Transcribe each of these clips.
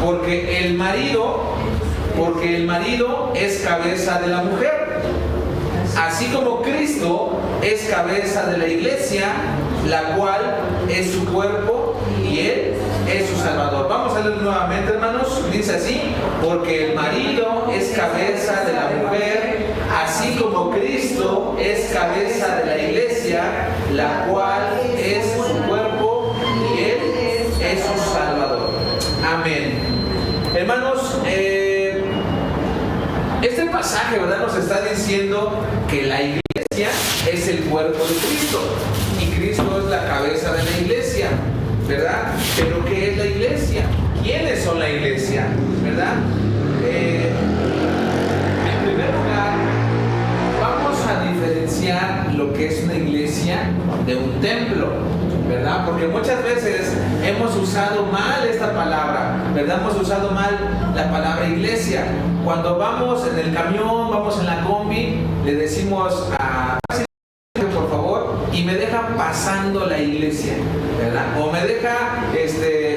Porque el marido es cabeza de la mujer, así como Cristo es cabeza de la iglesia, la cual es su cuerpo y Él es su Salvador. Vamos a leer nuevamente, hermanos. Dice así: porque el marido es cabeza de la mujer, así como Cristo es cabeza de la iglesia, la cual es su cuerpo y Él es su Salvador. Amén. Hermanos, este pasaje, ¿verdad?, nos está diciendo que la iglesia es el cuerpo de Cristo y Cristo es la cabeza de la iglesia, ¿verdad? Pero ¿qué es la iglesia? ¿Quiénes son la iglesia? ¿Verdad? En primer lugar, vamos a diferenciar lo que es una iglesia de un templo, ¿verdad? Porque muchas veces hemos usado mal esta palabra, ¿verdad? Hemos usado mal la palabra iglesia. Cuando vamos en el camión, vamos en la combi, le decimos a por favor, y me deja pasando la iglesia, ¿verdad? O me deja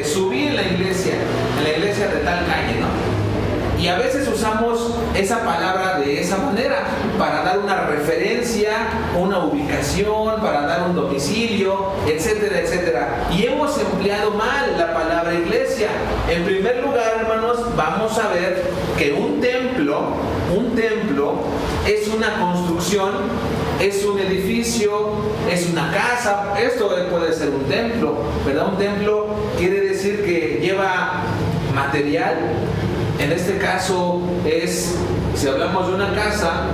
subir en la iglesia de tal calle, ¿no? Y a veces usamos esa palabra de esa manera para dar una referencia, una ubicación, para dar un domicilio, etcétera, etcétera. Y hemos empleado mal la palabra iglesia. En primer lugar, hermanos, vamos a ver que un templo es una construcción, es un edificio, es una casa. Esto puede ser un templo, ¿verdad? Un templo quiere decir que lleva material. En este caso si hablamos de una casa,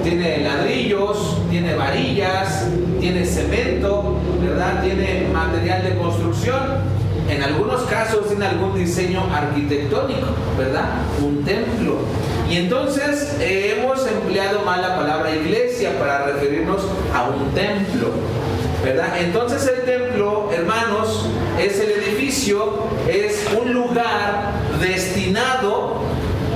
tiene ladrillos, tiene varillas, tiene cemento, ¿verdad? Tiene material de construcción. En algunos casos tiene algún diseño arquitectónico, ¿verdad? Un templo. Y entonces hemos empleado mal la palabra iglesia para referirnos a un templo, ¿verdad? Entonces el templo, hermanos, es el edificio, es un lugar destinado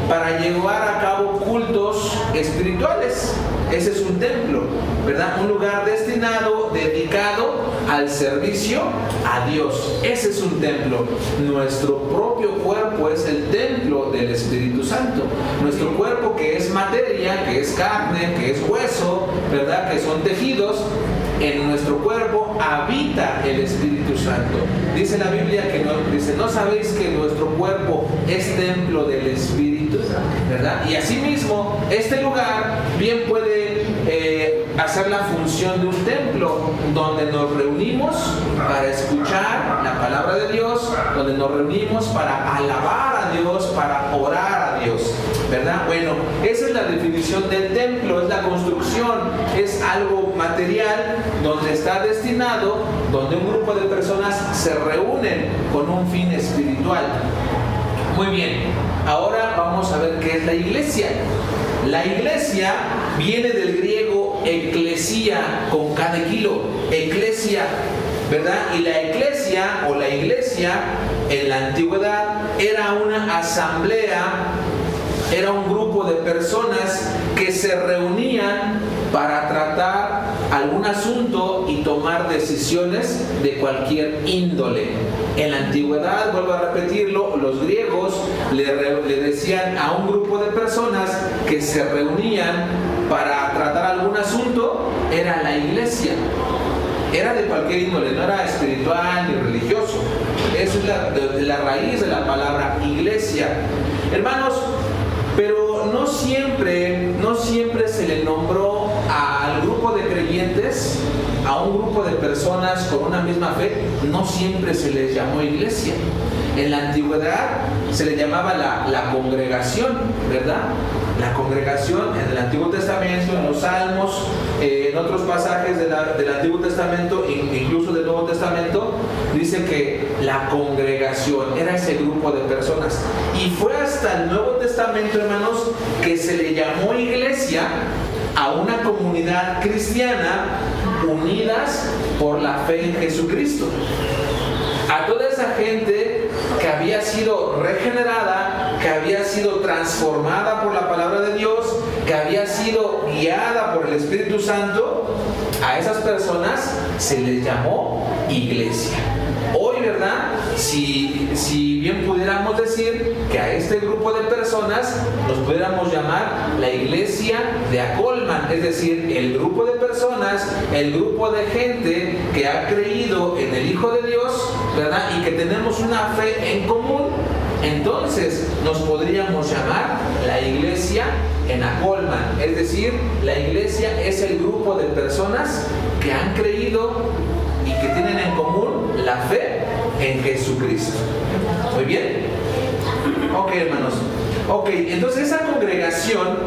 para llevar a cabo cultos espirituales. Ese es un templo, ¿verdad? Un lugar destinado, dedicado al servicio a Dios. Ese es un templo. Nuestro propio cuerpo es el templo del Espíritu Santo. Nuestro cuerpo, que es materia, que es carne, que es hueso, ¿verdad?, que son tejidos. En nuestro cuerpo habita el Espíritu Santo. Dice la Biblia que ¿no sabéis que nuestro cuerpo es templo del Espíritu? ¿Verdad? Y asimismo, este lugar bien puede hacer la función de un templo, donde nos reunimos para escuchar la palabra de Dios, donde nos reunimos para alabar a Dios, para orar a Dios, ¿verdad? Bueno, esa es la definición del templo, es la construcción, es algo material donde está destinado, donde un grupo de personas se reúnen con un fin espiritual. Muy bien, ahora vamos a ver qué es la iglesia. La iglesia viene del griego eclesia, con K de kilo, eclesia, ¿verdad? Y la eclesia o la iglesia en la antigüedad era una asamblea, era un grupo de personas que se reunían para tratar algún asunto y tomar decisiones de cualquier índole. En la antigüedad, vuelvo a repetirlo, los griegos le decían a un grupo de personas que se reunían para tratar algún asunto, era la iglesia. Era de cualquier índole, no era espiritual ni religioso. Esa es la raíz de la palabra iglesia. Hermanos, pero no siempre se le nombró al grupo de creyentes, a un grupo de personas con una misma fe, no siempre se les llamó iglesia. En la antigüedad se le llamaba la congregación, ¿verdad? La congregación en el Antiguo Testamento, en los Salmos, en otros pasajes del Antiguo Testamento, incluso del Nuevo Testamento, dice que la congregación era ese grupo de personas. Y fue hasta el Nuevo Testamento, hermanos, que se le llamó iglesia a una comunidad cristiana unidas por la fe en Jesucristo. A toda esa gente que había sido regenerada, que había sido transformada por la palabra de Dios, que había sido guiada por el Espíritu Santo, a esas personas se les llamó iglesia. Hoy, ¿verdad? Si bien pudiéramos decir que a este grupo de personas nos pudiéramos llamar la iglesia de Acolman, es decir, el grupo de personas, el grupo de gente que ha creído en el Hijo de Dios, ¿verdad? Y que tenemos una fe en común. Entonces nos podríamos llamar la iglesia en Acolman, es decir, la iglesia es el grupo de personas que han creído y que tienen en común la fe en Jesucristo. Muy bien. Ok, hermanos. Ok, entonces esa congregación,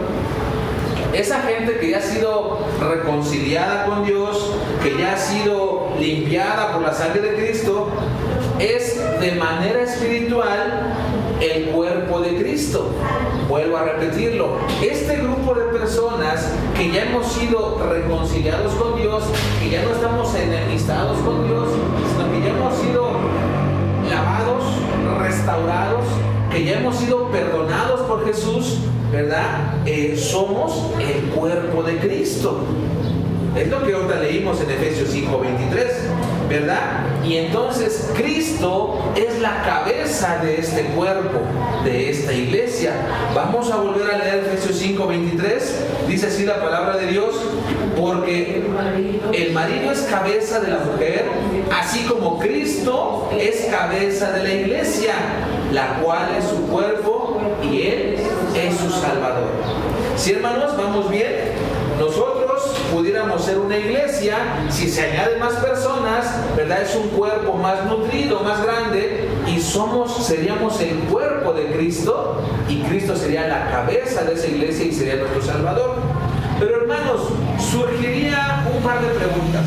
esa gente que ya ha sido reconciliada con Dios, que ya ha sido limpiada por la sangre de Cristo, es de manera espiritual el cuerpo de Cristo. Vuelvo a repetirlo. Este grupo de personas que ya hemos sido reconciliados con Dios, que ya no estamos enemistados con Dios, sino que ya hemos sido lavados, restaurados, que ya hemos sido perdonados por Jesús, ¿verdad? Somos el cuerpo de Cristo. Es lo que ahorita leímos en Efesios 5:23, ¿verdad? Y entonces Cristo es la cabeza de este cuerpo, de esta iglesia. Vamos a volver a leer Efesios 5:23. Dice así la palabra de Dios: porque el marido es cabeza de la mujer, así como Cristo es cabeza de la iglesia, la cual es su cuerpo y Él es su Salvador. ¿Sí, hermanos? ¿Vamos bien? Nosotros pudiéramos ser una iglesia, si se añaden más personas, ¿verdad? Es un cuerpo más nutrido, más grande, y seríamos el cuerpo de Cristo, y Cristo sería la cabeza de esa iglesia y sería nuestro Salvador. Pero hermanos, surgiría un par de preguntas.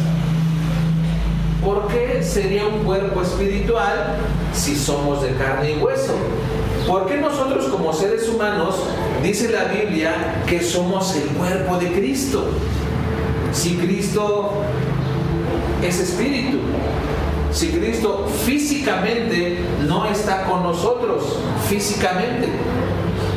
¿Por qué sería un cuerpo espiritual si somos de carne y hueso? ¿Por qué nosotros como seres humanos, dice la Biblia, que somos el cuerpo de Cristo? Si Cristo es espíritu, si Cristo físicamente no está con nosotros, físicamente,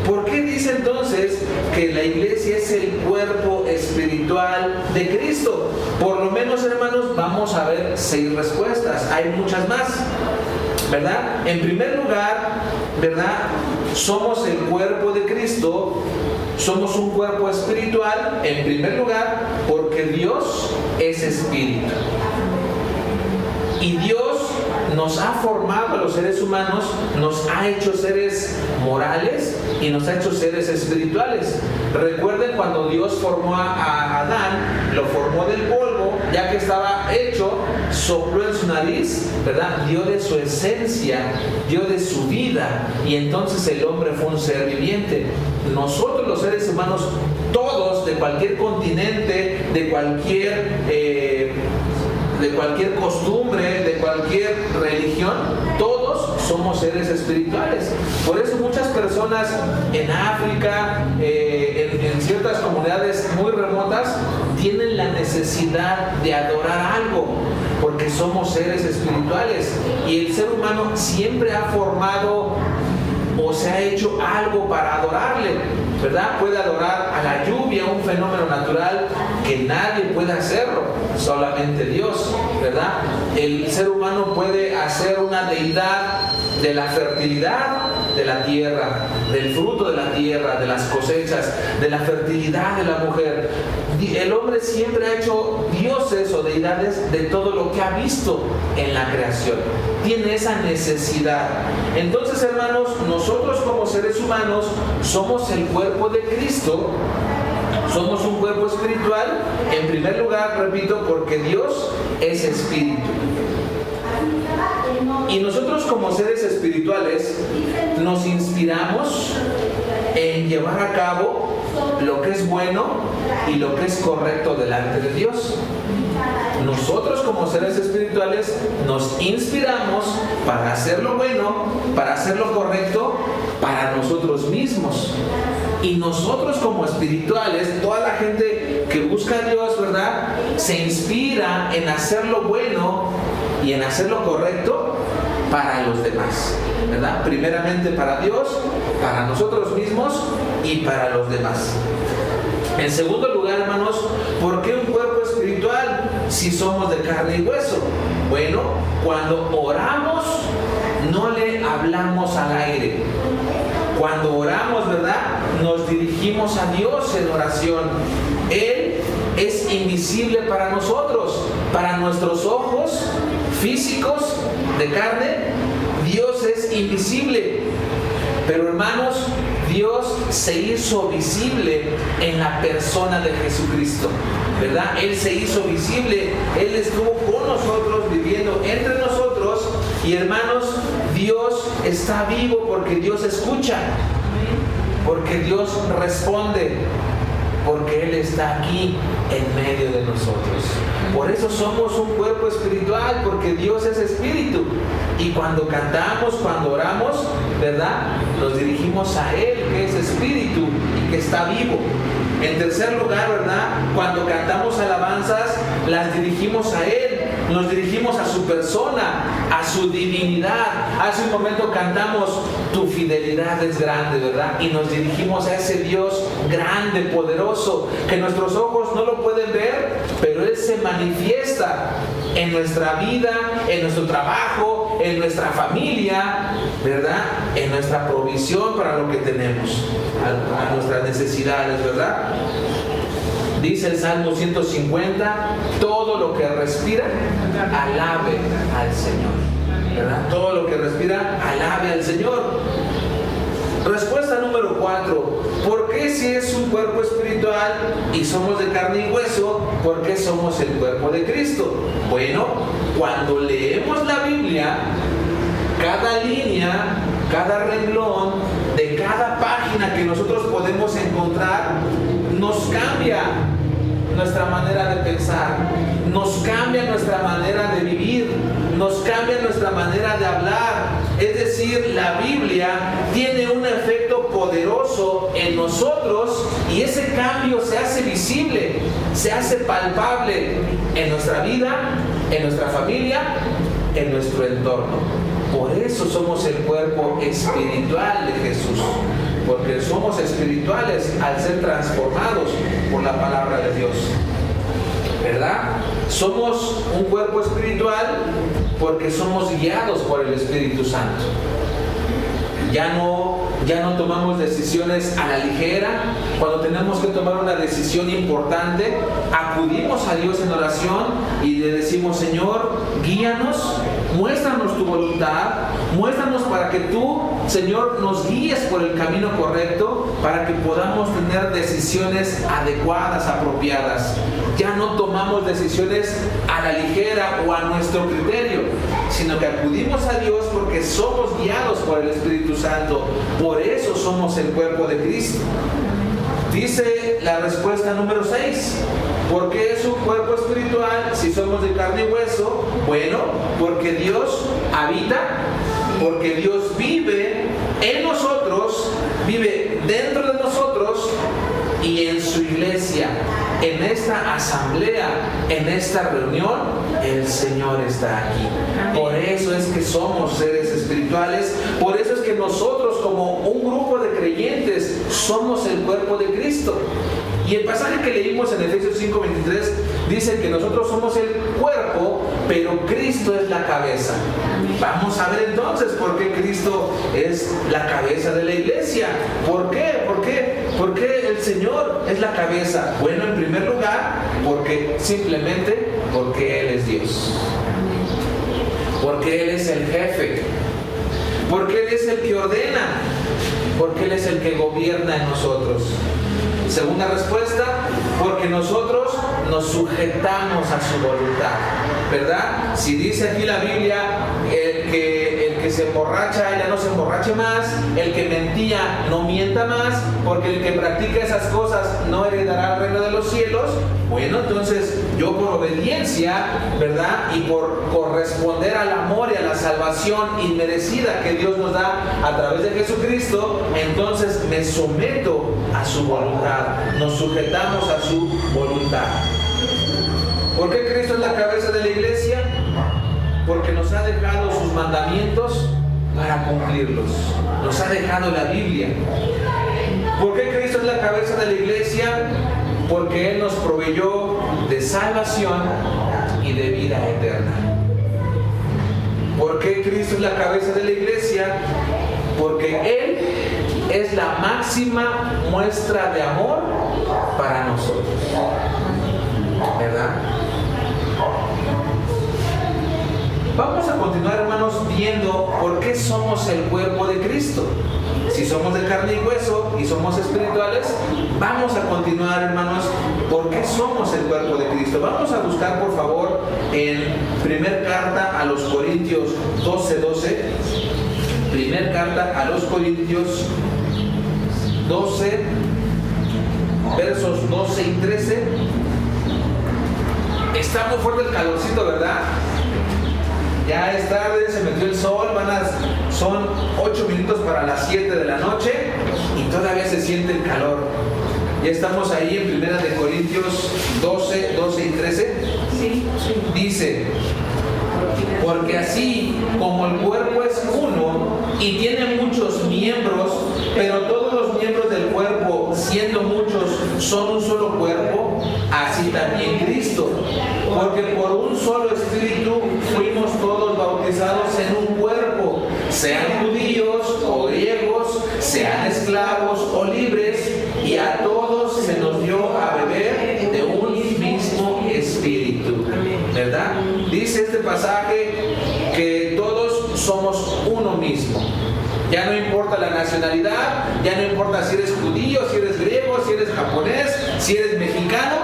¿por qué dice entonces que la iglesia es el cuerpo espiritual de Cristo? Por lo menos, hermanos, vamos a ver 6 respuestas. Hay muchas más, ¿verdad? En primer lugar, ¿verdad? Somos el cuerpo de Cristo, somos un cuerpo espiritual, en primer lugar, porque Dios es espíritu. Y Dios nos ha formado a los seres humanos, nos ha hecho seres morales y nos ha hecho seres espirituales. Recuerden cuando Dios formó a Adán, lo formó del polvo, ya que estaba hecho, sopló en su nariz, ¿verdad? Dio de su esencia, dio de su vida, y entonces el hombre fue un ser viviente. Nosotros los seres humanos, todos, de cualquier continente, de cualquier costumbre, de cualquier religión, todos somos seres espirituales. Por eso muchas personas en África, en ciertas comunidades muy remotas, tienen la necesidad de adorar algo, porque somos seres espirituales. Y el ser humano siempre ha formado o se ha hecho algo para adorarle, ¿verdad? Puede adorar a la lluvia, un fenómeno natural que nadie puede hacerlo, solamente Dios, ¿verdad? El ser humano puede hacer una deidad de la fertilidad de la tierra, del fruto de la tierra, de las cosechas, de la fertilidad de la mujer. El hombre siempre ha hecho dioses o deidades de todo lo que ha visto en la creación. Tiene esa necesidad. Entonces, hermanos, nosotros como seres humanos somos el cuerpo de Cristo. Somos un cuerpo espiritual, en primer lugar, repito, porque Dios es espíritu. Y nosotros como seres espirituales nos inspiramos en llevar a cabo lo que es bueno y lo que es correcto delante de Dios. Nosotros como seres espirituales nos inspiramos para hacer lo bueno, para hacer lo correcto para nosotros mismos. Y nosotros como espirituales, toda la gente que busca a Dios, ¿verdad?, se inspira en hacer lo bueno y en hacer lo correcto para los demás, ¿verdad? Primeramente para Dios, para nosotros mismos y para los demás. En segundo lugar, hermanos, ¿por qué un cuerpo espiritual si somos de carne y hueso? Bueno, cuando oramos, no le hablamos al aire. Cuando oramos, ¿verdad?, nos dirigimos a Dios en oración. Él es invisible para nosotros, para nuestros ojos físicos de carne. Dios es invisible. Pero hermanos, Dios se hizo visible en la persona de Jesucristo, ¿verdad? Él se hizo visible, Él estuvo con nosotros, viviendo entre nosotros. Y hermanos, Dios está vivo porque Dios escucha, porque Dios responde, porque Él está aquí en medio de nosotros. Por eso somos un cuerpo espiritual, porque Dios es espíritu. Y cuando cantamos, cuando oramos, ¿verdad?, nos dirigimos a Él, que es espíritu y que está vivo. En tercer lugar, ¿verdad?, cuando cantamos alabanzas, las dirigimos a Él. Nos dirigimos a su persona, a su divinidad. Hace un momento cantamos, tu fidelidad es grande, ¿verdad? Y nos dirigimos a ese Dios grande, poderoso, que nuestros ojos no lo pueden ver, pero Él se manifiesta en nuestra vida, en nuestro trabajo, en nuestra familia, ¿verdad? En nuestra provisión para lo que tenemos, a nuestras necesidades, ¿verdad? Dice el Salmo 150, todo lo que respira, alabe al Señor, ¿verdad? Todo lo que respira, alabe al Señor. Respuesta número 4. ¿Por qué si es un cuerpo espiritual y somos de carne y hueso, por qué somos el cuerpo de Cristo? Bueno, cuando leemos la Biblia, cada línea, cada renglón de cada página que nosotros podemos encontrar, nos cambia nuestra manera de pensar, nos cambia nuestra manera de vivir, nos cambia nuestra manera de hablar. Es decir, la Biblia tiene un efecto poderoso en nosotros y ese cambio se hace visible, se hace palpable en nuestra vida, en nuestra familia, en nuestro entorno. Por eso somos el cuerpo espiritual de Jesús, porque somos espirituales al ser transformados por la palabra de Dios, ¿verdad? Somos un cuerpo espiritual porque somos guiados por el Espíritu Santo. Ya no tomamos decisiones a la ligera. Cuando tenemos que tomar una decisión importante, acudimos a Dios en oración y le decimos, Señor, guíanos, muéstranos tu voluntad, muéstranos para que tú, Señor, nos guíes por el camino correcto, para que podamos tener decisiones adecuadas, apropiadas. Ya no tomamos decisiones a la ligera o a nuestro criterio, sino que acudimos a Dios porque somos guiados por el Espíritu Santo. Por eso somos el cuerpo de Cristo. Dice la respuesta número 6. ¿Por qué es un cuerpo espiritual si somos de carne y hueso? Bueno, porque Dios habita, porque Dios vive en nosotros, vive dentro de nosotros y en su iglesia. En esta asamblea, en esta reunión, el Señor está aquí. Por eso es que somos seres espirituales, por eso es que nosotros como un grupo de creyentes somos el cuerpo de Cristo. Y el pasaje que leímos en Efesios 5:23 dice que nosotros somos el cuerpo, pero Cristo es la cabeza. Vamos a ver entonces por qué Cristo es la cabeza de la iglesia. ¿Por qué? ¿Por qué el Señor es la cabeza? Bueno, en primer lugar, simplemente porque Él es Dios. Porque Él es el jefe. Porque Él es el que ordena. Porque Él es el que gobierna en nosotros. Segunda respuesta, porque nosotros nos sujetamos a su voluntad, ¿verdad? Si dice aquí la Biblia, el que se emborracha, ya no se emborrache más, el que mentía, no mienta más, porque el que practica esas cosas no heredará el reino de los cielos. Bueno, entonces yo por obediencia, ¿verdad? Y por corresponder al amor y a la salvación inmerecida que Dios nos da a través de Jesucristo, entonces me someto a su voluntad, nos sujetamos a su voluntad. ¿Por qué Cristo es la cabeza de la iglesia? Porque nos ha dejado sus mandamientos para cumplirlos. Nos ha dejado la Biblia. ¿Por qué Cristo es la cabeza de la iglesia? Porque Él nos proveyó de salvación y de vida eterna. ¿Por qué Cristo es la cabeza de la iglesia? Porque Él es la máxima muestra de amor para nosotros, ¿verdad? Vamos a continuar, hermanos, viendo por qué somos el cuerpo de Cristo. Si somos de carne y hueso y somos espirituales, vamos a continuar, hermanos, por qué somos el cuerpo de Cristo. Vamos a buscar, por favor, en primer carta a los Corintios 12:12. Primer carta a los Corintios 12, versos 12 y 13. Está muy fuerte el calorcito, ¿verdad? Ya es tarde, se metió el sol, son 8 minutos para las 7 de la noche y todavía se siente el calor. Ya estamos ahí en Primera de Corintios 12, 12 y 13. Sí. Dice: porque así como el cuerpo es uno y tiene muchos miembros, pero todos los miembros del cuerpo, siendo muchos, son un solo cuerpo, así también Cristo. Porque por un solo espíritu fuimos todos bautizados en un cuerpo, sean judíos o griegos, sean esclavos o libres, y a todos se nos dio a beber de un mismo espíritu. ¿Verdad? Dice este pasaje que todos somos uno mismo. Ya no importa la nacionalidad, ya no importa si eres judío, si eres griego, si eres japonés, si eres mexicano,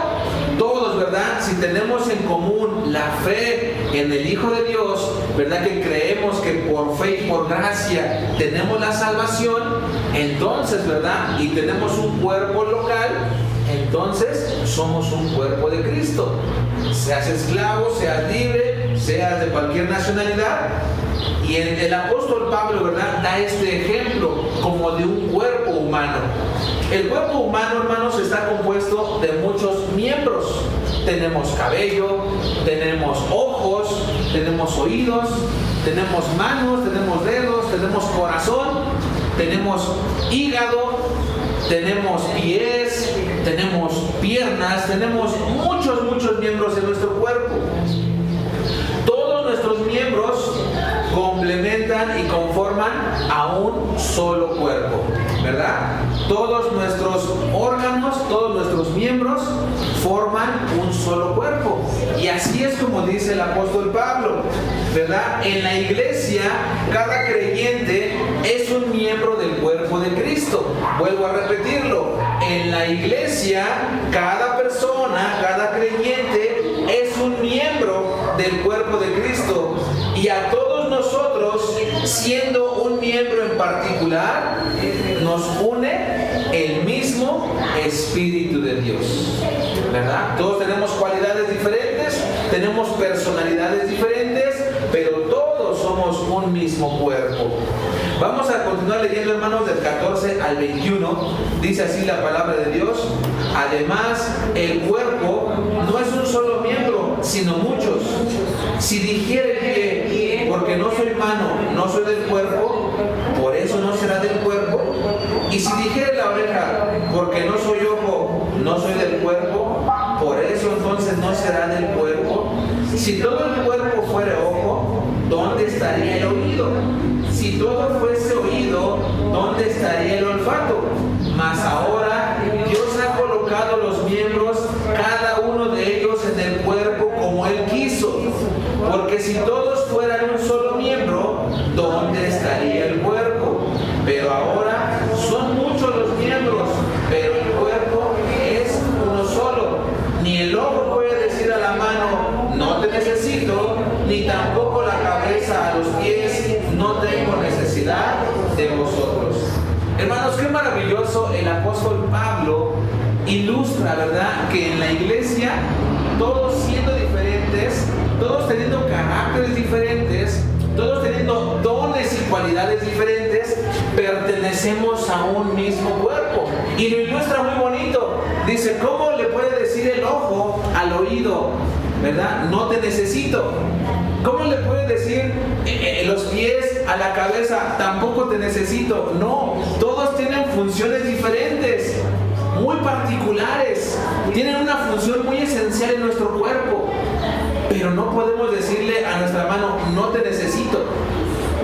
todos, ¿verdad? Si tenemos en común la fe en el Hijo de Dios, ¿verdad? Que creemos que por fe y por gracia tenemos la salvación, entonces, ¿verdad? Y tenemos un cuerpo local, entonces somos un cuerpo de Cristo. Seas esclavo, seas libre, seas de cualquier nacionalidad. Y el apóstol Pablo, ¿verdad?, da este ejemplo como de un cuerpo humano. El cuerpo humano, hermanos, está compuesto de muchos miembros. Tenemos cabello, tenemos ojos, tenemos oídos, tenemos manos, tenemos dedos, tenemos corazón, tenemos hígado, tenemos pies, tenemos piernas, tenemos muchos miembros en nuestro cuerpo. Todos nuestros miembros complementan y conforman a un solo cuerpo, ¿verdad? Todos nuestros órganos, todos nuestros miembros forman un solo cuerpo. Y así es como dice el apóstol Pablo, ¿verdad? En la iglesia, cada creyente es un miembro del cuerpo de Cristo. Vuelvo a repetirlo. En la iglesia, cada persona, cada creyente es un miembro del cuerpo de Cristo. Y a todos nosotros, siendo un miembro en particular, nos une el mismo Espíritu de Dios, ¿verdad? Todos tenemos cualidades diferentes, tenemos personalidades diferentes, pero todos somos un mismo cuerpo. Vamos a continuar leyendo, hermanos, del 14 al 21. Dice así la palabra de Dios: además, el cuerpo no es un solo miembro, sino muchos. Si dijere el pie, porque no soy mano, no soy del cuerpo, por eso no será del cuerpo. Y si dijere la oreja, porque no soy ojo, no soy del cuerpo, por eso entonces no será del cuerpo. Si todo el cuerpo fuera ojo, ¿dónde estaría el oído? Si todo fuese oído, ¿dónde estaría el olfato? Mas ahora Dios ha colocado los miembros, cada uno de ellos en el cuerpo como Él quiso. Porque si todos fueran un solo miembro, ¿dónde estaría el cuerpo? Pero ahora son muchos los miembros, pero el cuerpo es uno solo. Ni el ojo puede decir a la mano, no te necesito, ni tampoco la cabeza a los pies, no tengo necesidad de vosotros. Hermanos, qué maravilloso el apóstol Pablo ilustra, ¿verdad?, que en la iglesia, todos siendo diferentes, todos teniendo caracteres diferentes, todos teniendo dones y cualidades diferentes, pertenecemos a un mismo cuerpo. Y lo ilustra muy bonito. Dice, ¿cómo le puede decir el ojo al oído, ¿verdad?, no te necesito? ¿Cómo le puede decir los pies a la cabeza, tampoco te necesito? No, todos tienen funciones diferentes, muy particulares, tienen una función muy esencial en nuestro cuerpo, Pero no podemos decirle a nuestra mano, no te necesito.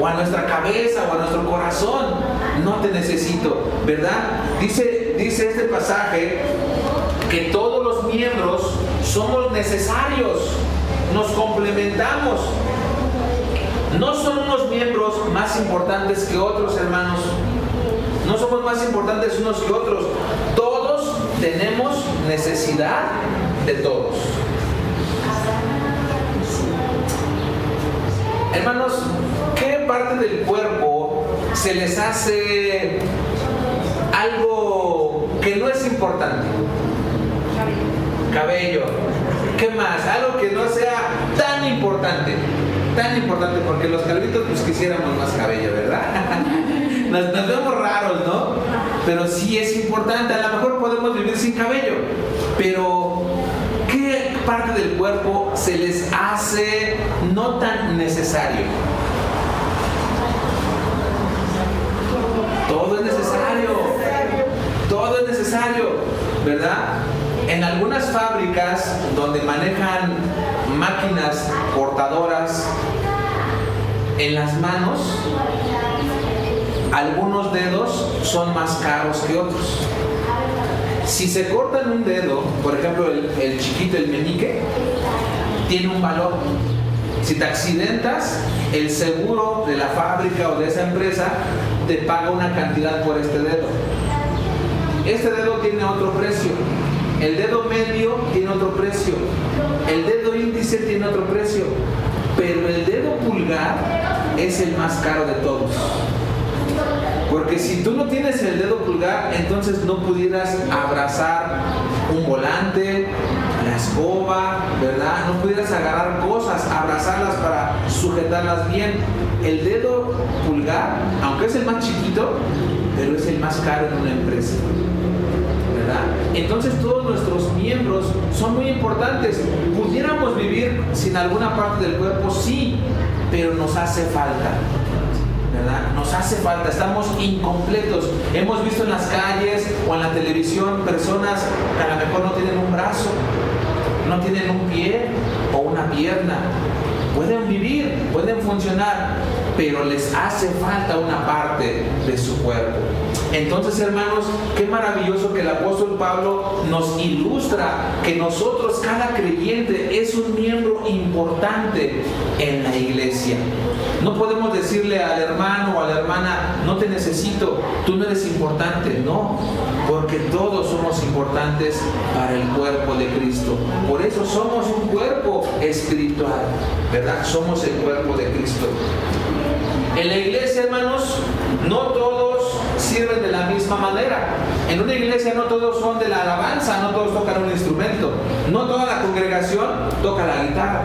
O a nuestra cabeza o a nuestro corazón, no te necesito, ¿verdad? Dice este pasaje que todos los miembros somos necesarios, nos complementamos. No son unos miembros más importantes que otros, hermanos. No somos más importantes unos que otros. Todos tenemos necesidad de todos. Hermanos, ¿qué parte del cuerpo se les hace algo que no es importante? Cabello. ¿Qué más? Algo que no sea tan importante, porque los calvitos pues quisiéramos más cabello, ¿verdad? Nos vemos raros, ¿no? Pero sí es importante. A lo mejor podemos vivir sin cabello, pero ¿qué parte del cuerpo se les hace no tan necesario? Todo es necesario. Todo es necesario, ¿verdad? En algunas fábricas donde manejan máquinas cortadoras en las manos, algunos dedos son más caros que otros. Si se cortan un dedo, por ejemplo el chiquito, el meñique, tiene un valor. Si te accidentas, el seguro de la fábrica o de esa empresa te paga una cantidad por este dedo. Este dedo tiene otro precio. El dedo medio tiene otro precio. El dedo índice tiene otro precio. Pero el dedo pulgar es el más caro de todos. Porque si tú no tienes el dedo pulgar, entonces no pudieras abrazar un volante, la escoba, ¿verdad? No pudieras agarrar cosas, abrazarlas para sujetarlas bien. El dedo pulgar, aunque es el más chiquito, pero es el más caro en una empresa, ¿verdad? Entonces todos nuestros miembros son muy importantes. ¿Pudiéramos vivir sin alguna parte del cuerpo? Sí, pero nos hace falta, ¿verdad? Nos hace falta, estamos incompletos. Hemos visto en las calles o en la televisión personas que a lo mejor no tienen un brazo, no tienen un pie o una pierna. Pueden vivir, pueden funcionar, pero les hace falta una parte de su cuerpo. Entonces, hermanos, qué maravilloso que el apóstol Pablo nos ilustra que nosotros, cada creyente, es un miembro importante en la iglesia. No podemos decirle al hermano o a la hermana, no te necesito, tú no eres importante. No, porque todos somos importantes para el cuerpo de Cristo. Por eso somos un cuerpo espiritual, ¿verdad? Somos el cuerpo de Cristo. En la iglesia, hermanos, no todos sirven de la misma manera. En una iglesia no todos son de la alabanza, no todos tocan un instrumento, no toda la congregación toca la guitarra,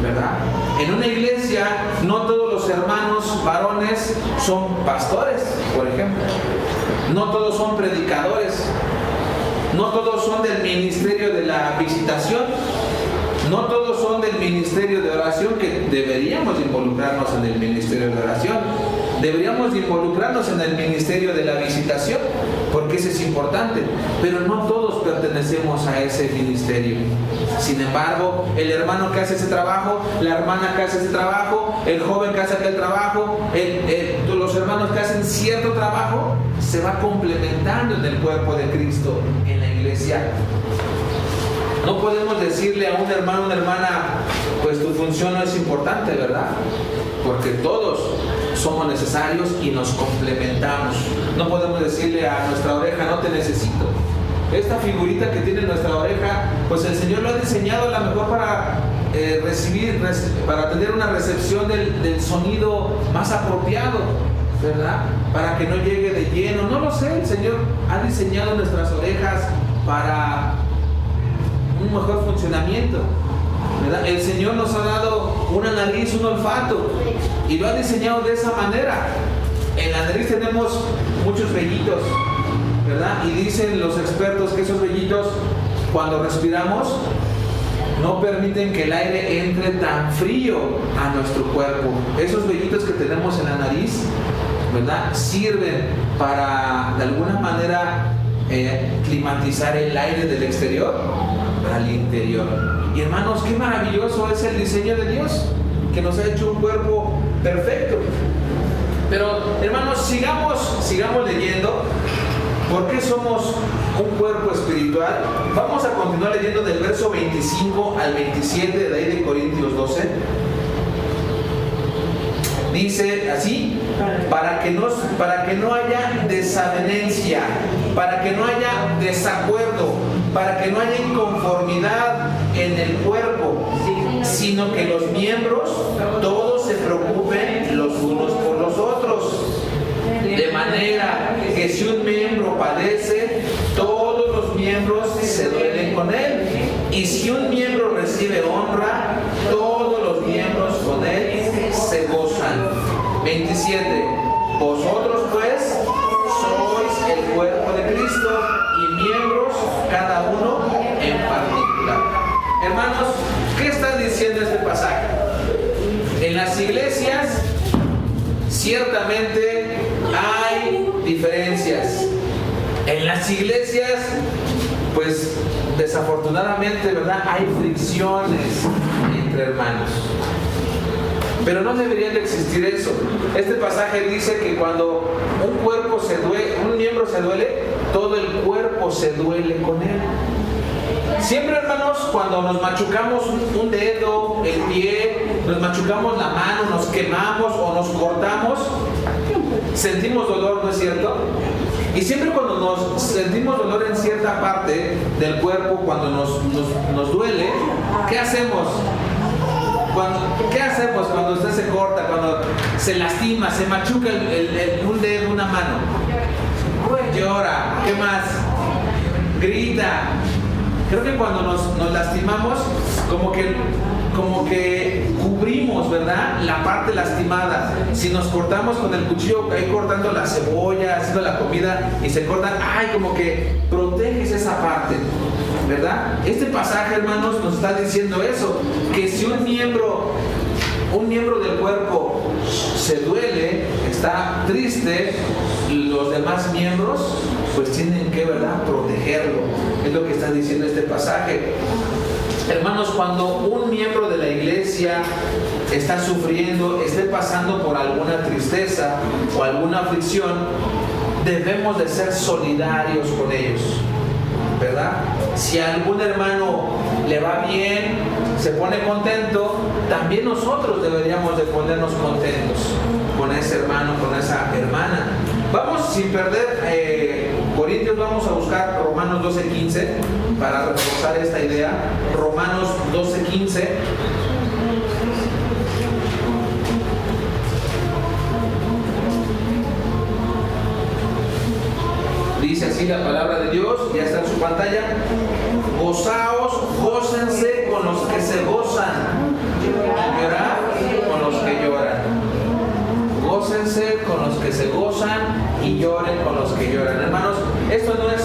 ¿verdad? En una iglesia no todos los hermanos varones son pastores, por ejemplo. No todos son predicadores. No todos son del ministerio de la visitación. No todos son del ministerio de oración, que deberíamos involucrarnos en el ministerio de oración. Deberíamos involucrarnos en el ministerio de la visitación, porque ese es importante. Pero no todos pertenecemos a ese ministerio. Sin embargo, el hermano que hace ese trabajo, la hermana que hace ese trabajo, el joven que hace aquel trabajo, los hermanos que hacen cierto trabajo, se va complementando en el cuerpo de Cristo, en la iglesia. No podemos decirle a un hermano o una hermana, pues tu función no es importante, ¿verdad? Porque todos somos necesarios y nos complementamos. No podemos decirle a nuestra oreja, no te necesito. Esta figurita que tiene nuestra oreja, pues el Señor lo ha diseñado a lo mejor para para tener una recepción del sonido más apropiado, ¿verdad? Para que no llegue de lleno. No lo sé, el Señor ha diseñado nuestras orejas para un mejor funcionamiento, ¿verdad? El Señor nos ha dado una nariz, un olfato, y lo ha diseñado de esa manera. En la nariz tenemos muchos vellitos, ¿verdad? Y dicen los expertos que esos vellitos, cuando respiramos, no permiten que el aire entre tan frío a nuestro cuerpo. Esos vellitos que tenemos en la nariz, ¿verdad?, sirven para, de alguna manera, climatizar el aire del exterior al interior. Y hermanos, qué maravilloso es el diseño de Dios, que nos ha hecho un cuerpo perfecto. Pero hermanos, sigamos leyendo. ¿Por qué somos un cuerpo espiritual? Vamos a continuar leyendo del verso 25 al 27 de ahí de Corintios 12. Dice así: para que no haya desavenencia, para que no haya desacuerdo, para que no haya inconformidad en el cuerpo, sino que los miembros todos se preocupen los unos por los otros. De manera que si un miembro padece, todos los miembros se duelen con él. Y si un miembro recibe honra, todos los miembros con él se gozan. 27. Vosotros pues sois el cuerpo de Cristo y miembros cada uno en particular. Hermanos, ¿qué está diciendo este pasaje? En las iglesias ciertamente hay diferencias. En las iglesias, pues desafortunadamente, ¿verdad?, hay fricciones entre hermanos. Pero no debería de existir eso. Este pasaje dice que cuando un miembro se duele, todo el cuerpo se duele con él. Siempre, hermanos, cuando nos machucamos un dedo, el pie, nos machucamos la mano, nos quemamos o nos cortamos, sentimos dolor, ¿no es cierto? Y siempre cuando nos sentimos dolor en cierta parte del cuerpo, cuando nos duele, ¿qué hacemos? ¿Qué hacemos cuando usted se corta, cuando se lastima, se machuca un dedo, una mano? Llora, ¿qué más? Grita. Creo que cuando nos lastimamos, como que cubrimos, ¿verdad?, la parte lastimada. Si nos cortamos con el cuchillo, ahí cortando la cebolla, haciendo la comida, y se cortan, como que proteges esa parte, ¿verdad? Este pasaje, hermanos, nos está diciendo eso, que si un miembro del cuerpo se duele, está triste, los demás miembros pues tienen que, ¿verdad?, protegerlo. Es lo que está diciendo este pasaje. Hermanos, cuando un miembro de la iglesia está sufriendo, esté pasando por alguna tristeza o alguna aflicción, debemos de ser solidarios con ellos, ¿verdad? Si a algún hermano le va bien, se pone contento, también nosotros deberíamos de ponernos contentos con ese hermano, con esa hermana. Vamos, sin perder Corintios, vamos a buscar Romanos 12:15 para reforzar esta idea. Romanos 12:15. Dice así la palabra de Dios, ya está en su pantalla: gócense con los que se gozan, llorad con los que lloran. Gócense con los que se gozan y lloren con los que lloran. Hermanos, esto no es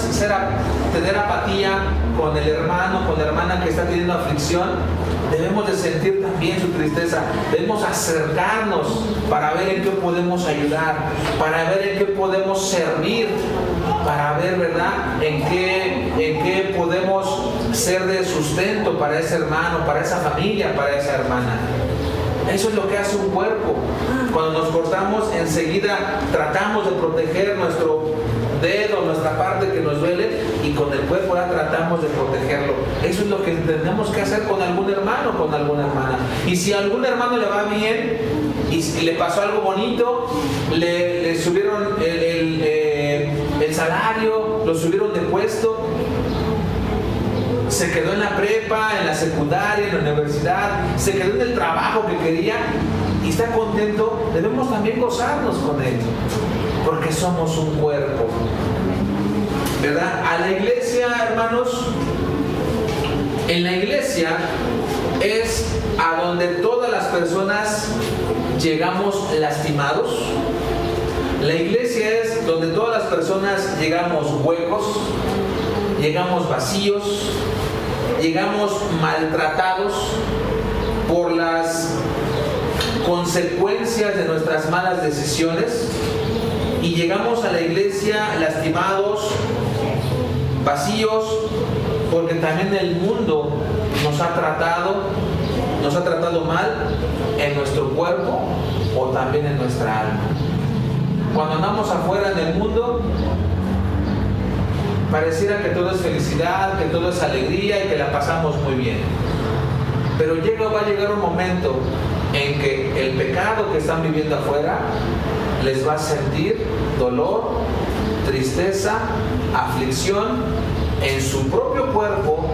tener apatía con el hermano, con la hermana que está teniendo aflicción. Debemos de sentir también su tristeza. Debemos acercarnos para ver en qué podemos ayudar, para ver en qué podemos servir, para ver, ¿verdad?, en qué podemos ser de sustento para ese hermano, para esa familia, para esa hermana. Eso es lo que hace un cuerpo. Cuando nos cortamos, enseguida tratamos de proteger nuestro dedo, nuestra parte que nos duele, y con el cuerpo ya tratamos de protegerlo. Eso es lo que tenemos que hacer con algún hermano, con alguna hermana. Y si a algún hermano le va bien y le pasó algo bonito, le subieron el salario, lo subieron de puesto, se quedó en la prepa, en la secundaria, en la universidad, se quedó en el trabajo que quería y está contento, debemos también gozarnos con él, porque somos un cuerpo, ¿verdad? A la iglesia, hermanos, en la iglesia es a donde todas las personas llegamos lastimados. La iglesia es donde todas las personas llegamos huecos, llegamos vacíos, llegamos maltratados por las consecuencias de nuestras malas decisiones, y llegamos a la iglesia lastimados, vacíos, porque también el mundo nos ha tratado mal en nuestro cuerpo o también en nuestra alma. Cuando andamos afuera en el mundo, pareciera que todo es felicidad, que todo es alegría y que la pasamos muy bien. Pero va a llegar un momento en que el pecado que están viviendo afuera les va a sentir dolor, tristeza, aflicción en su propio cuerpo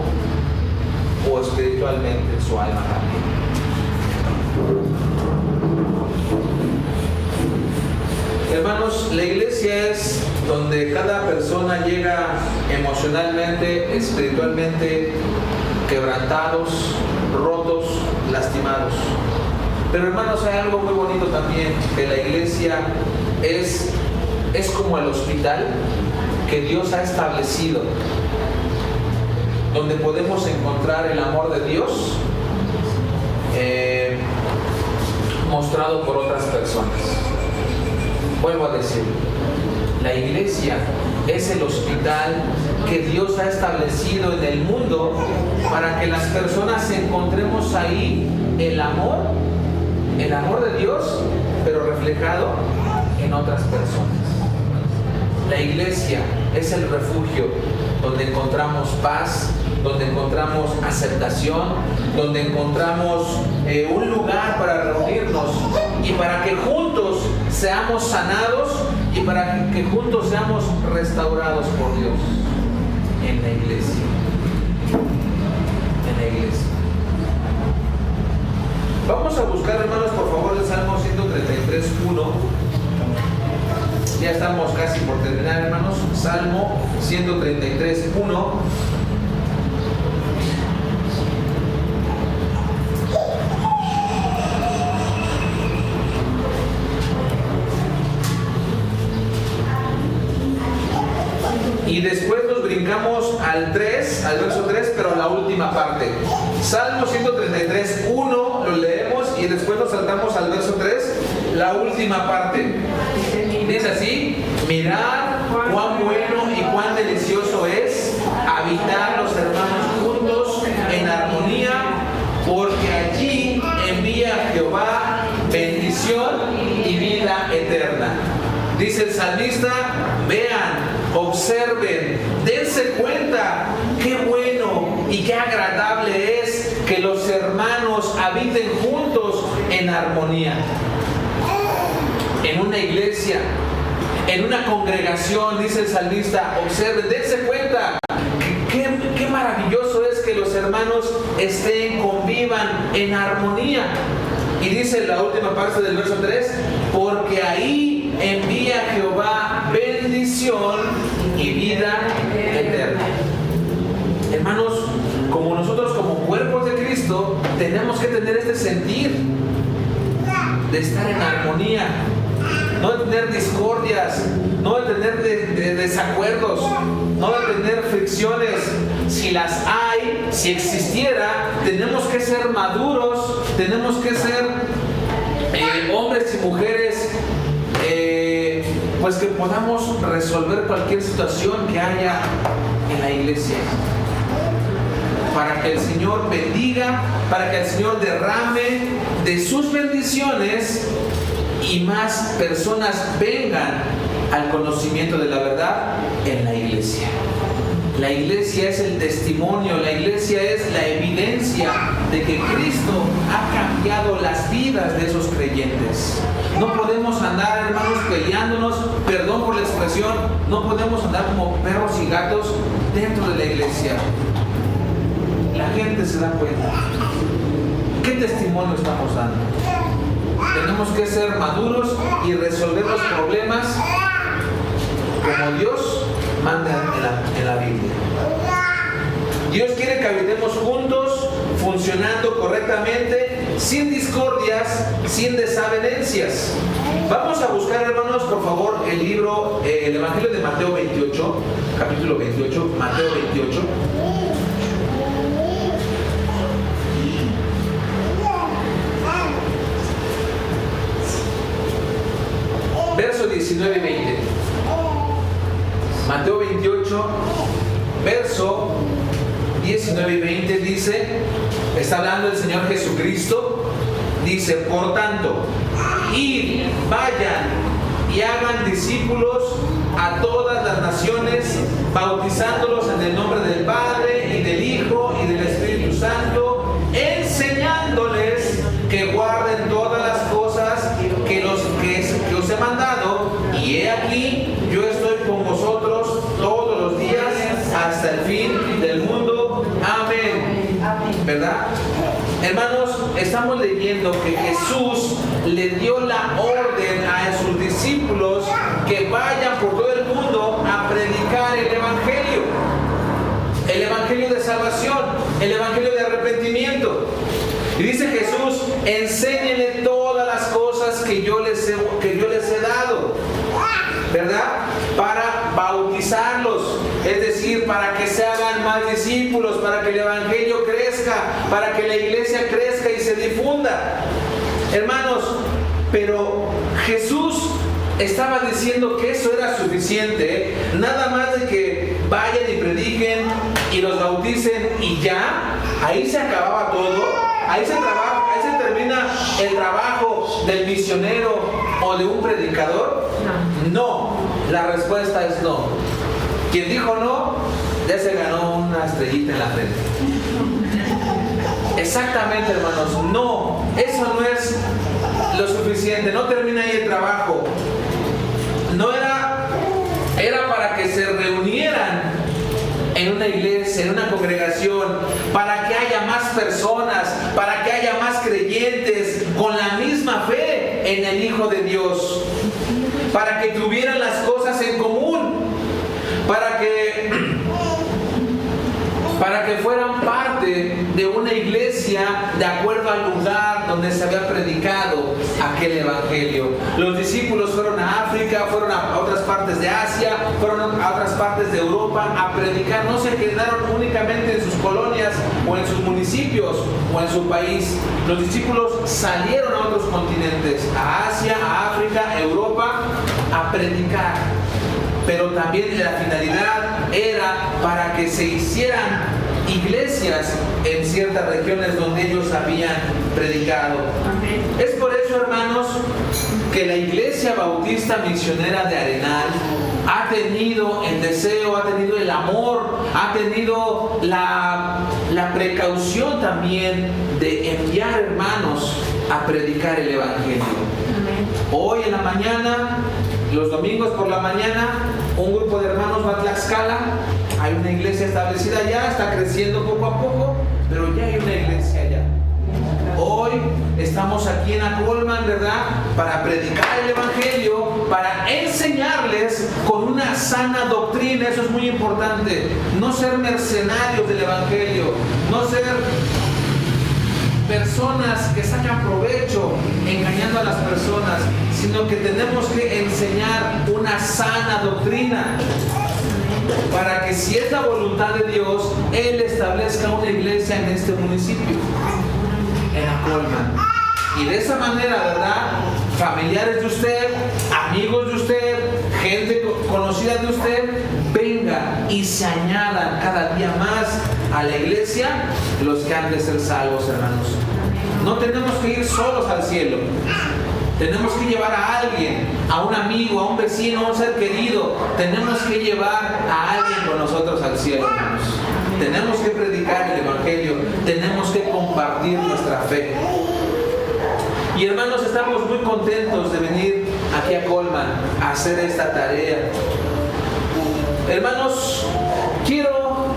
o espiritualmente en su alma también. Hermanos, la iglesia es donde cada persona llega emocionalmente, espiritualmente quebrantados, rotos, lastimados. Pero hermanos, hay algo muy bonito también, que la iglesia es como el hospital que Dios ha establecido, donde podemos encontrar el amor de Dios mostrado por otras personas. Vuelvo a decir, la iglesia es el hospital que Dios ha establecido en el mundo para que las personas encontremos ahí el amor de Dios, pero reflejado en otras personas. La iglesia es el refugio donde encontramos paz, donde encontramos aceptación, donde encontramos un lugar para reunirnos y para que juntos seamos sanados y para que juntos seamos restaurados por Dios. En la iglesia. En la iglesia. Vamos a buscar, hermanos, por favor, el Salmo 133:1. Ya estamos casi por terminar, hermanos. Salmo 133:1. Y después nos brincamos al verso 3, pero la última parte. Salmo 133:1 lo leemos y después nos saltamos al verso 3, la última parte. Dice así: mirad cuán bueno y cuán delicioso es habitar los hermanos juntos en armonía, porque allí envía Jehová bendición y vida eterna. Dice el salmista: vean, observen, dense cuenta qué bueno y qué agradable es que los hermanos habiten juntos en armonía. En una iglesia, en una congregación, dice el salmista, observen, dense cuenta qué maravilloso es que los hermanos convivan en armonía. Y dice la última parte del verso 3, porque ahí envía Jehová bendición y vida eterna. Hermanos, como nosotros como cuerpos de Cristo tenemos que tener este sentir de estar en armonía, no de tener discordias, no de tener desacuerdos, no de tener fricciones. Si las hay, si existiera, tenemos que ser maduros, tenemos que ser hombres y mujeres pues que podamos resolver cualquier situación que haya en la iglesia, para que el Señor bendiga, para que el Señor derrame de sus bendiciones y más personas vengan al conocimiento de la verdad en la iglesia. La iglesia es el testimonio, la iglesia es la evidencia de que Cristo ha cambiado las vidas de esos creyentes. No podemos andar, hermanos, peleándonos, perdón por la expresión, no podemos andar como perros y gatos dentro de la iglesia. La gente se da cuenta. ¿Qué testimonio estamos dando? Tenemos que ser maduros y resolver los problemas como Dios manda en la Biblia. Dios quiere que habitemos juntos, funcionando correctamente, sin discordias, sin desavenencias. Vamos a buscar, hermanos, por favor, el libro, el Evangelio de Mateo 28, capítulo 28, Mateo 28. Verso 19 y 20. Mateo 28, verso 19 y 20 dice, está hablando el Señor Jesucristo, dice, por tanto, id, vayan y hagan discípulos a todas las naciones, bautizándolos en el nombre del Padre y del Hijo y del Espíritu Santo, enseñándoles que guarden todas las cosas que os he mandado, y he aquí, yo estoy con vosotros todos los días hasta el fin del mundo. Amén. ¿Verdad? Hermanos, estamos leyendo que Jesús le dio la orden a sus discípulos que vayan por todo el mundo a predicar el evangelio de salvación, el evangelio de arrepentimiento. Y dice Jesús, enséñenle todas las cosas que yo les he dado, ¿verdad? Para bautizarlos, es decir, para que se hagan más discípulos, para que el evangelio crezca, para que la iglesia crezca y se difunda. Hermanos, pero Jesús estaba diciendo que eso era suficiente, ¿eh? Nada más de que vayan y prediquen y los bauticen y ya, ahí se acababa todo. Ahí se termina el trabajo del misionero o de un predicador. No, la respuesta es no. Quien dijo no, ya se ganó una estrellita en la frente. Exactamente, hermanos, no, eso no es lo suficiente, no termina ahí el trabajo. No era para que se reunieran en una iglesia, en una congregación, para que haya más personas, para que haya más creyentes con la misma fe en el Hijo de Dios, para que tuvieran las cosas en común, para que fueran parte de una iglesia de acuerdo al lugar donde se había predicado aquel evangelio. Los discípulos fueron a África, fueron a otras partes de Asia, fueron a otras partes de Europa a predicar. No se quedaron únicamente en sus colonias o en sus municipios o en su país. Los discípulos salieron a otros continentes, a Asia, a África, a Europa, a predicar. Pero también la finalidad era para que se hicieran iglesias en ciertas regiones donde ellos habían predicado. Amén. Es por eso, hermanos, que la Iglesia Bautista Misionera de Arenal ha tenido el deseo, ha tenido el amor, ha tenido la precaución también de enviar hermanos a predicar el Evangelio. Amén. Hoy en la mañana, los domingos por la mañana, un grupo de hermanos va a Tlaxcala. Hay una iglesia establecida allá, está creciendo poco a poco, pero ya hay una iglesia allá. Hoy estamos aquí en Acolman, ¿verdad? Para predicar el Evangelio, para enseñarles con una sana doctrina. Eso es muy importante. No ser mercenarios del Evangelio, no ser personas que sacan provecho engañando a las personas, sino que tenemos que enseñar una sana doctrina para que, si es la voluntad de Dios, Él establezca una iglesia en este municipio, en Acolman. Y de esa manera, ¿verdad?, familiares de usted, amigos de usted, gente conocida de usted, venga y se añadan cada día más a la iglesia los que han de ser salvos, hermanos. No tenemos que ir solos al cielo. Tenemos que llevar a alguien, a un amigo, a un vecino, a un ser querido. Tenemos que llevar a alguien con nosotros al cielo, hermanos. Tenemos que predicar el Evangelio. Tenemos que compartir nuestra fe. Y hermanos, estamos muy contentos de venir aquí a Colman a hacer esta tarea. Hermanos, quiero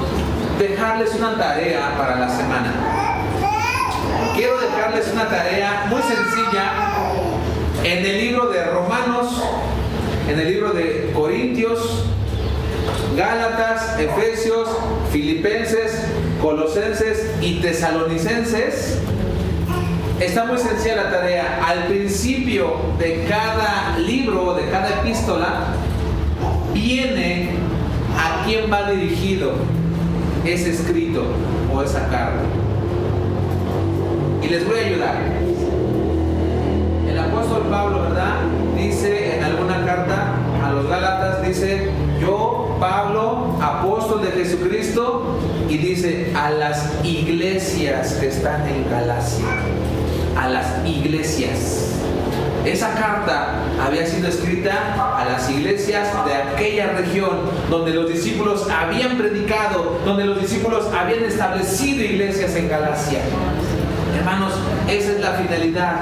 dejarles una tarea para la semana. Quiero dejarles una tarea muy sencilla en el libro de Romanos, en el libro de Corintios, Gálatas, Efesios, Filipenses, Colosenses y Tesalonicenses. Está muy sencilla la tarea. Al principio de cada libro, de cada epístola, viene a quién va dirigido ese escrito o esa carta. Y les voy a ayudar. El apóstol Pablo, ¿verdad?, dice en alguna carta a los Gálatas, dice: yo, Pablo, apóstol de Jesucristo, y dice a las iglesias que están en Galacia. A las iglesias. Esa carta había sido escrita a las iglesias de aquella región donde los discípulos habían predicado, donde los discípulos habían establecido iglesias en Galacia. Hermanos, esa es la finalidad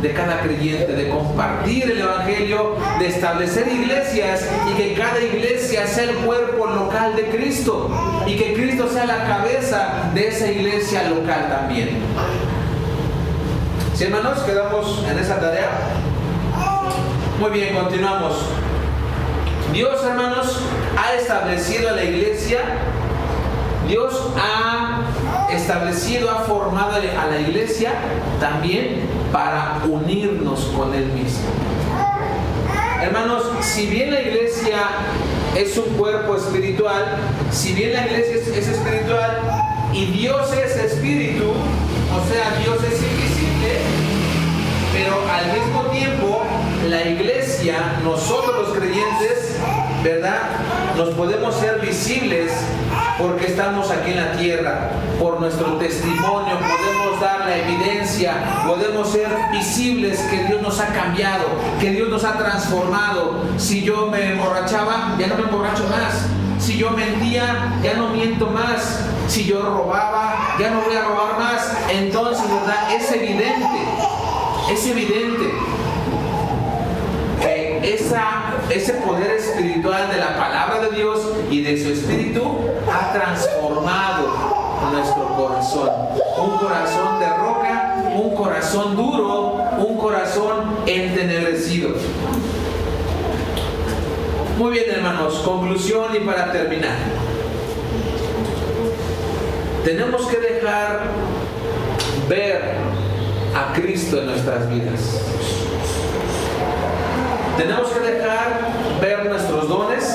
de cada creyente, de compartir el evangelio, de establecer iglesias y que cada iglesia sea el cuerpo local de Cristo y que Cristo sea la cabeza de esa iglesia local también. ¿Sí, hermanos? ¿Quedamos en esa tarea? Muy bien, continuamos. Dios, hermanos, ha establecido a la iglesia. Dios ha establecido, ha formado a la iglesia también para unirnos con Él mismo. Hermanos, si bien la iglesia es un cuerpo espiritual, si bien la iglesia es espiritual y Dios es espíritu, o sea, Dios es invisible, pero al mismo tiempo la iglesia, nosotros los creyentes, ¿verdad? Nos podemos ser visibles porque estamos aquí en la tierra, por nuestro testimonio, podemos dar la evidencia, podemos ser visibles que Dios nos ha cambiado, que Dios nos ha transformado. Si yo me emborrachaba, ya no me emborracho más. Si yo mentía, ya no miento más. Si yo robaba, ya no voy a robar más. Entonces, ¿verdad? Es evidente que ese poder espiritual de la palabra de Dios y de su espíritu ha transformado nuestro corazón. Un corazón de roca, un corazón duro, un corazón entenebrecido. Muy bien, hermanos, conclusión y para terminar. Tenemos que dejar ver a Cristo en nuestras vidas. Tenemos que dejar ver nuestros dones,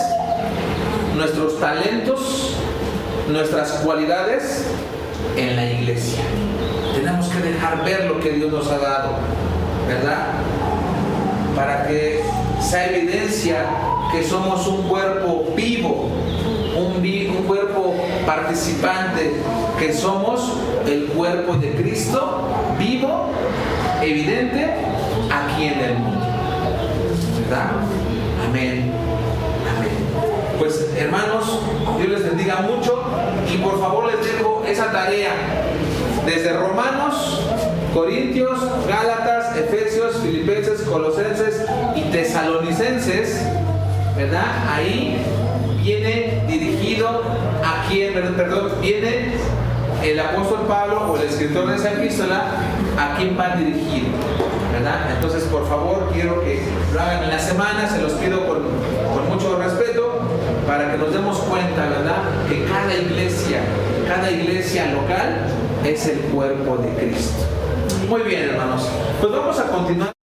nuestros talentos, nuestras cualidades en la iglesia. Tenemos que dejar ver lo que Dios nos ha dado, ¿verdad? Para que sea evidencia que somos un cuerpo vivo, un cuerpo participante, que somos el cuerpo de Cristo, vivo, evidente, aquí en el mundo. ¿Verdad? Amén. Amén. Pues, hermanos, Dios les bendiga mucho y por favor les dejo esa tarea desde Romanos, Corintios, Gálatas, Efesios, Filipenses, Colosenses y Tesalonicenses, ¿verdad? Ahí viene dirigido a quien, viene el apóstol Pablo o el escritor de esa epístola, a quien va dirigido, ¿verdad? Entonces, por favor, quiero que lo hagan en la semana, se los pido con mucho respeto, para que nos demos cuenta, ¿verdad? Que cada iglesia local es el cuerpo de Cristo. Muy bien, hermanos, pues vamos a continuar.